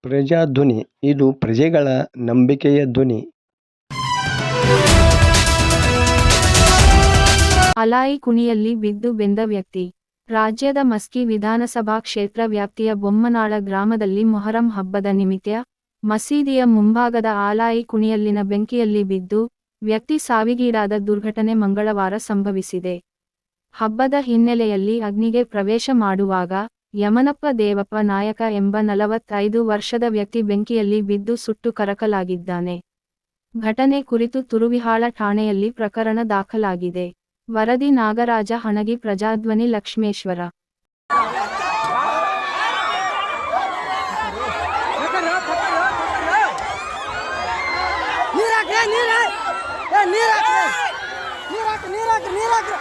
ಪ್ರಜಾಧ್ವನಿ ಇದು ಪ್ರಜೆಗಳ ನಂಬಿಕೆಯ ಧ್ವನಿ. ಅಲಾಯಿ ಕುಣಿಯಲ್ಲಿ ಬಿದ್ದು ಬೆಂದ ವ್ಯಕ್ತಿ. ರಾಜ್ಯದ ಮಸ್ಕಿ ವಿಧಾನಸಭಾ ಕ್ಷೇತ್ರ ವ್ಯಾಪ್ತಿಯ ಬೊಮ್ಮನಾಳ ಗ್ರಾಮದಲ್ಲಿ ಮೊಹರಂ ಹಬ್ಬದ ನಿಮಿತ್ತ ಮಸೀದಿಯ ಮುಂಭಾಗದ ಆಲಾಯಿ ಕುಣಿಯಲ್ಲಿನ ಬೆಂಕಿಯಲ್ಲಿ ಬಿದ್ದು ವ್ಯಕ್ತಿ ಸಾವಿಗೀಡಾದ ದುರ್ಘಟನೆ ಮಂಗಳವಾರ ಸಂಭವಿಸಿದೆ. ಹಬ್ಬದ ಹಿನ್ನೆಲೆಯಲ್ಲಿ ಅಗ್ನಿಗೆ ಪ್ರವೇಶ ಮಾಡುವಾಗ ಯಮನಪ್ಪ ದೇವಪ್ಪ ನಾಯಕ ಎಂಬ 45 ವರ್ಷದ ವ್ಯಕ್ತಿ ಬೆಂಕಿಯಲ್ಲಿ ಬಿದ್ದು ಸುಟ್ಟು ಕರಕಲಾಗಿದ್ದಾನೆ. ಘಟನೆ ಕುರಿತು ತುರುವಿಹಾಳ ಠಾಣೆಯಲ್ಲಿ ಪ್ರಕರಣ ದಾಖಲಾಗಿದೆ. ವರದಿ ನಾಗರಾಜ ಹಣಗಿ, ಪ್ರಜಾಧ್ವನಿ, ಲಕ್ಷ್ಮೇಶ್ವರ. ನೀರಾಕ್ರಿ